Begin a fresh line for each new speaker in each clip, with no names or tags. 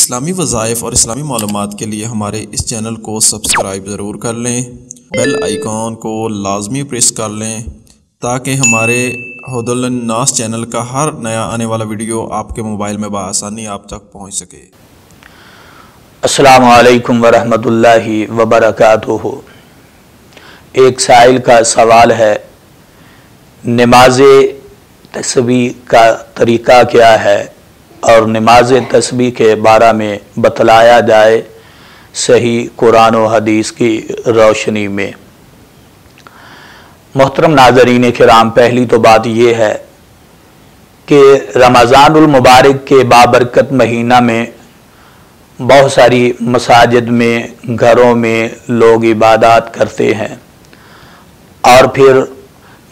इस्लामी वज़ाइफ और इस्लामी मालूमात के लिए हमारे इस चैनल को सब्सक्राइब ज़रूर कर लें, बेल आइकॉन को लाजमी प्रेस कर लें ताकि हमारे हुदल नास चैनल का हर नया आने वाला वीडियो आपके मोबाइल में बआसानी आप तक पहुँच सके।
अस्सलामु अलैकुम वरहमतुल्लाहि वबरकातुहू। एक साइल का सवाल है, नमाज तस्बीह का तरीक़ा क्या है और नमाज तस्बीह के बारे में बतलाया जाए सही कुरान और हदीस की रोशनी में। मोहतरम नाज़रीन किराम, पहली तो बात यह है कि रमज़ानुल मुबारक के बाबरकत महीना में बहुत सारी मसाजिद में, घरों में लोग इबादत करते हैं और फिर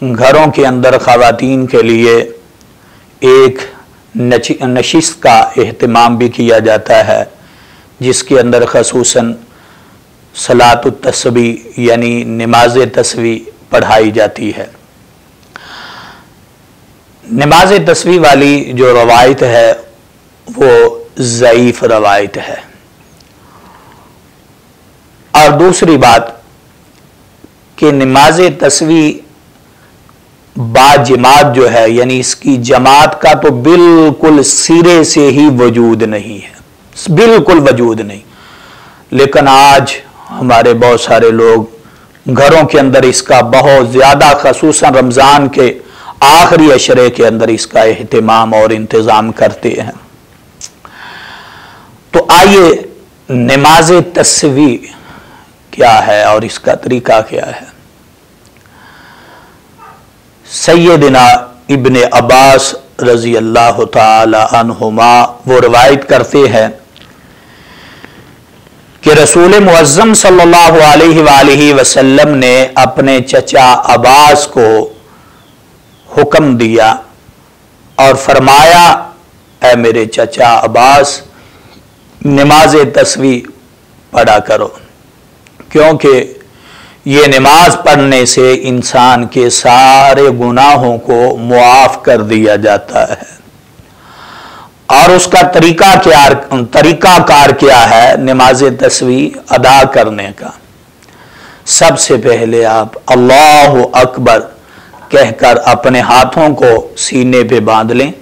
घरों के अंदर ख़वातीन के लिए एक नशिस्त का एहतमाम भी किया जाता है, जिसके अंदर खसूसन सलातुत तस्बीह यानी नमाज तस्बीह पढ़ाई जाती है। नमाज तस्बीह वाली जो रवायत है वो ज़ईफ़ रवायत है। और दूसरी बात कि नमाज तस्बीह बाजमात जो है, यानी इसकी जमात का तो बिल्कुल सिरे से ही वजूद नहीं है, बिल्कुल वजूद नहीं। लेकिन आज हमारे बहुत सारे लोग घरों के अंदर इसका बहुत ज़्यादा, खसूसन रमज़ान के आखिरी अशरे के अंदर इसका एहतमाम और इंतज़ाम करते हैं। तो आइए, नमाज तस्बीह क्या है और इसका तरीका क्या है। सैयदना इब्ने अब्बास रज़ी अल्लाह ताला अन्हुमा वो रवायत करते हैं कि रसूल मुअज़्ज़म सल्लल्लाहु अलैहि वसल्लम ने अपने चचा अब्बास को हुक्म दिया और फरमाया, ऐ मेरे चचा अब्बास, नमाज तस्बीह पढ़ा करो, क्योंकि ये नमाज पढ़ने से इंसान के सारे गुनाहों को मुआफ़ कर दिया जाता है। और उसका तरीक़ाकार क्या है नमाज तस्बीह अदा करने का। सबसे पहले आप अल्लाहु अकबर कहकर अपने हाथों को सीने पे बांध लें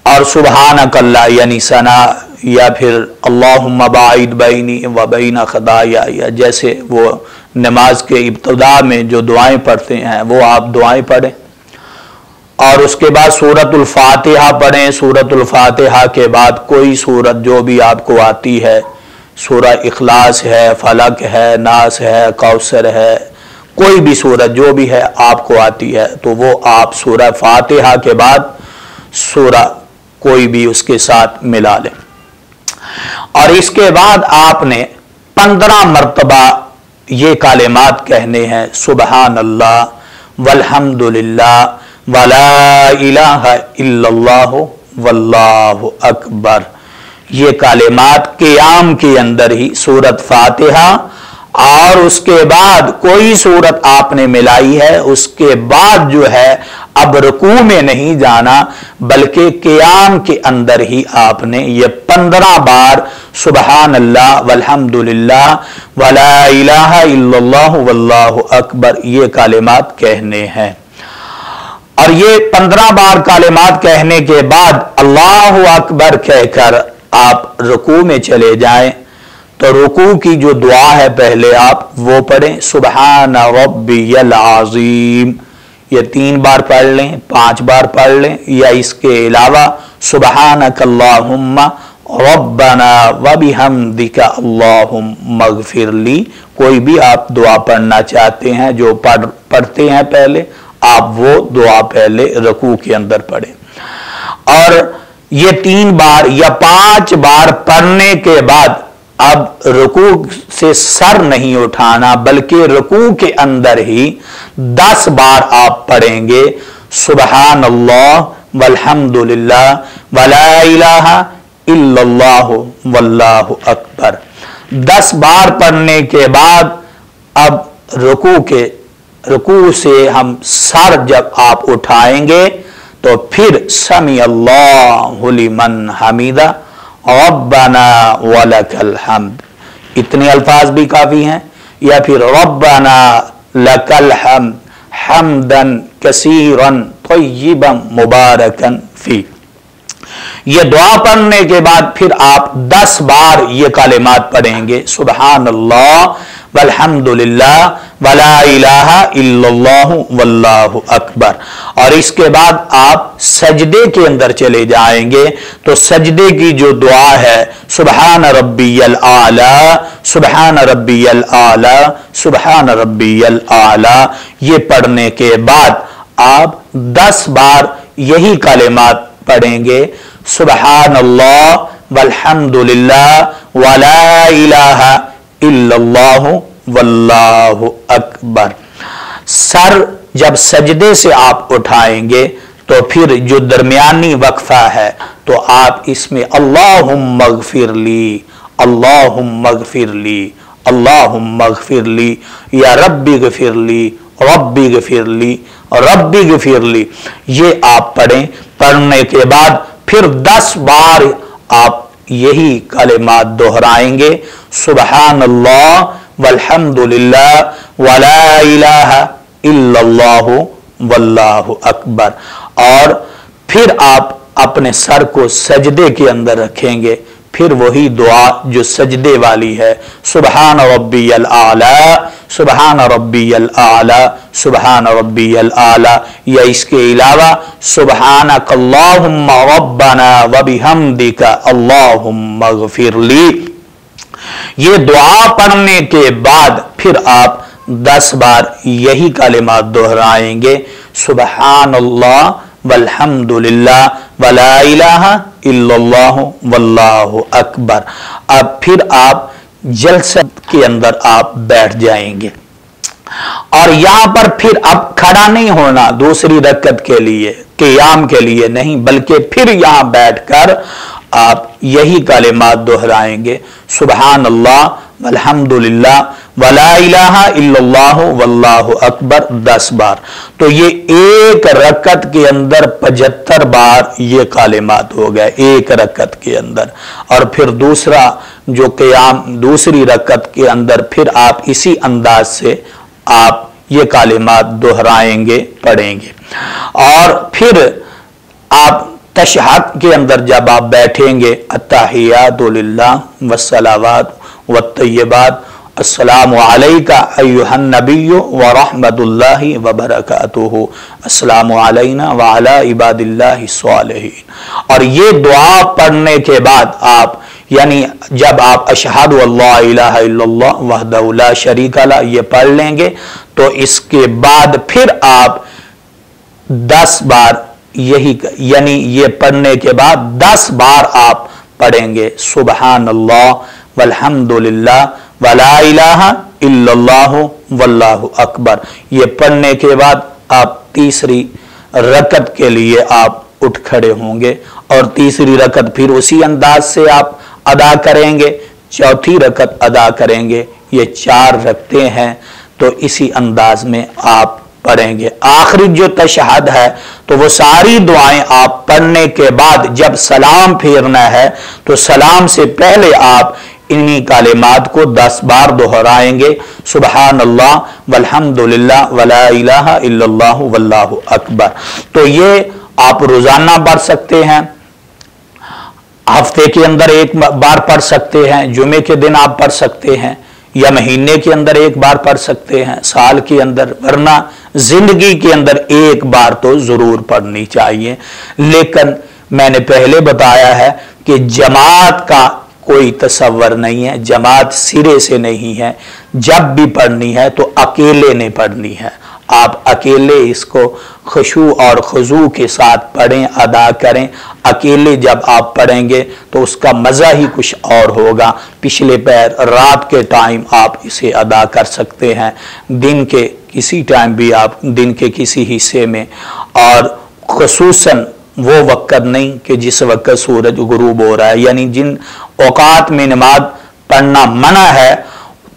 और सुबहानकल्लाह यानी सना या फिर अल्लाहुम्मा बाइद बैनी व बैना खदाया, या जैसे वो नमाज के इब्तिदा में जो दुआएं पढ़ते हैं वो आप दुआएं पढ़ें। और उसके बाद सूरतुल फातिहा पढ़ें। सूरतुल फातिहा के बाद कोई सूरत जो भी आपको आती है, सूरह इखलास है, फलक है, नास है, कौसर है, कोई भी सूरत जो भी है आपको आती है, तो वो आप सूरह फातिहा के बाद सूरह कोई भी उसके साथ मिला लें। और इसके बाद आपने 15 मरतबा ये कालिमात कहने हैं, सुबहान अल्लाह वल्हम्दुलिल्लाह वला इलाहा इल्लल्लाहु वल्लाहु अकबर। ये कालिमात क़ियाम के अंदर ही सूरत फातिहा और उसके बाद कोई सूरत आपने मिलाई है, उसके बाद जो है अब रुकू में नहीं जाना, बल्कि क़ियाम के अंदर ही आपने ये 15 बार सुबहान अल्लाह वल्हम्दुलिल्लाह वला इलाहा इल्लल्लाहु वल्लाहु अकबर ये कालिमात कहने हैं। और ये 15 बार कालिमात कहने के बाद अल्लाहु अकबर कहकर आप रुकू में चले जाएं, तो रुकू की जो दुआ है पहले आप वो पढ़ें, सुबहान रब्बियल आज़ीम, ये 3 बार पढ़ लें, 5 बार पढ़ लें, या इसके अलावा सुबहानकल्लाहुम्मा रब्बना व बिहम्दिका अल्लाहुम्मा मग़फ़िरली, कोई भी आप दुआ पढ़ना चाहते हैं जो पढ़ते हैं पहले, आप वो दुआ पहले रुकू के अंदर पढ़ें। और ये 3 बार या 5 बार पढ़ने के बाद अब रुकू से सर नहीं उठाना, बल्कि रुकू के अंदर ही 10 बार आप पढ़ेंगे, सुबहान अल्लाह वल्हम्दुलिल्लाह वला इलाहा इल्लल्लाहु वल्लाहु अकबर। 10 बार पढ़ने के बाद अब रुकू से हम सर जब आप उठाएंगे तो फिर समी अल्लाहु लिमन हमीदा, रब्बना वलकल हम्द, इतने अल्फाज भी काफी हैं, या फिर रब्बना लकल हम्द हम्दन कसीरन तय्यिबन मुबारकन फी। ये दुआ पढ़ने के बाद फिर आप 10 बार ये कलिमात पढ़ेंगे, सुबहान अल्लाह वल्हम्दुलिल्लाह वला इलाहा इल्लल्लाहु वल्लाहु अकबर। और इसके बाद आप सजदे के अंदर चले जाएंगे तो सजदे की जो दुआ है सुबहान रब्बियल आला सुबहान रब्बियल आला सुबहान रब्बियल आला, ये पढ़ने के बाद आप 10 बार यही कलिमात पढ़ेंगे, सुबहान अल्लाह वल्हम्दुलिल्लाह वला इलाहा इल्लल्लाहु वल्लाहु अकबर। सर जब सजदे से आप उठाएंगे तो फिर जो दरमियानी वक्फा है तो आप इसमें अल्लाहुम्मा गफिरली अल्लाहुम्मा गफिरली अल्लाहुम्मा गफिरली या रब्बी गफिरली रब्बी गफिरली रब्बी गफिरली, ये आप पढ़ें। पढ़ने के बाद फिर 10 बार आप यही कलिमात दोहराएंगे, सुबहान अल्लाह वल्हम्दुलिल्लाह वला इलाहा इल्लल्लाहु वल्लाहु अकबर। और फिर आप अपने सर को सजदे के अंदर रखेंगे, फिर वही दुआ जो सजदे वाली है, सुबहान रब्बियल आला सुबहान रब्बियल आला सुबहान रब्बियल आला, या इसके अलावा सुबहानक अल्लाहुम्मा रब्बना व बिहम्दिका अल्लाहुम्मा गफिरली। ये दुआ पढ़ने के बाद फिर आप 10 बार यही कलिमात दोहराएंगे, सुबहान अल्लाह वल्हम्दुलिल्लाह वला इलाहा इल्लल्लाहु वल्लाहु अकबर। अब फिर आप जलसे के अंदर आप बैठ जाएंगे और यहां पर फिर अब खड़ा नहीं होना दूसरी रकत के लिए, क़ियाम के लिए नहीं, बल्कि फिर यहां बैठकर आप यही कलिमात दोहराएंगे, सुबहान अल्लाह वल्हम्दुलिल्लाह वला इलाहा इल्लल्लाहु वल्लाहु अकबर 10 बार। तो ये एक रकत के अंदर 75 बार ये कलिमात हो गए एक रकत के अंदर। और फिर दूसरा जो क़ियाम दूसरी रकत के अंदर फिर आप इसी अंदाज से आप ये कलिमात दोहराएंगे पढ़ेंगे। और फिर आप तशहद के अंदर जब आप बैठेंगे, अत्तहियातु लिल्लाह वस्सलावात वत्तय्यबात अस्सलामु अलैका अय्युहन नबिय्यु व रहमतुल्लाहि व बरकातुहु अस्सलामु अलैना व अला इबादिल्लाहि स्वालिहीन। और ये दुआ पढ़ने के बाद आप यानी जब आप अशहदु अल्ला इलाहा इल्लल्लाह वहदहु ला शरीका ला ये पढ़ लेंगे तो इसके बाद फिर आप 10 बार यही यानी ये पढ़ने के बाद 10 बार आप पढ़ेंगे, सुबहान अल्लाह वल्हम्दुलिल्लाह वला इलाहा इल्लल्लाहु वल्लाहु अकबर। ये पढ़ने के बाद आप तीसरी रकत के लिए आप उठ खड़े होंगे और तीसरी रकत फिर उसी अंदाज से आप अदा करेंगे, चौथी रकत अदा करेंगे। ये 4 रकतें हैं तो इसी अंदाज में आप पढ़ेंगे। आखिरी जो तशहद है तो वो सारी दुआएं आप पढ़ने के बाद जब सलाम फेरना है तो सलाम से पहले आप इन्हीं कलिमात को 10 बार दोहराएंगे, सुबहान अल्लाह वल्हम्दुलिल्लाह वला इलाहा इल्लल्लाहु वल्लाहु अकबर। तो ये आप रोजाना पढ़ सकते हैं, हफ्ते के अंदर एक बार पढ़ सकते हैं, जुमे के दिन आप पढ़ सकते हैं, या महीने के अंदर एक बार पढ़ सकते हैं, साल के अंदर, वरना जिंदगी के अंदर एक बार तो जरूर पढ़नी चाहिए। लेकिन मैंने पहले बताया है कि जमात का कोई तसव्वुर नहीं है, जमात सिरे से नहीं है। जब भी पढ़नी है तो अकेले ने पढ़नी है, आप अकेले इसको खुशू और खुजू के साथ पढ़ें, अदा करें। अकेले जब आप पढ़ेंगे तो उसका मज़ा ही कुछ और होगा। पिछले पैर रात के टाइम आप इसे अदा कर सकते हैं, दिन के किसी टाइम भी आप दिन के किसी हिस्से में, और खुसूसन वो वक़्त नहीं कि जिस वक़्त सूरज गुरूब हो रहा है, यानी जिन औकात में नमाज पढ़ना मना है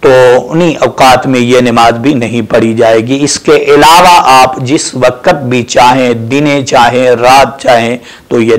तो उन्हीं औकात में ये नमाज भी नहीं पढ़ी जाएगी। इसके अलावा आप जिस वक़्त भी चाहें, दिने चाहें, रात चाहें, तो ये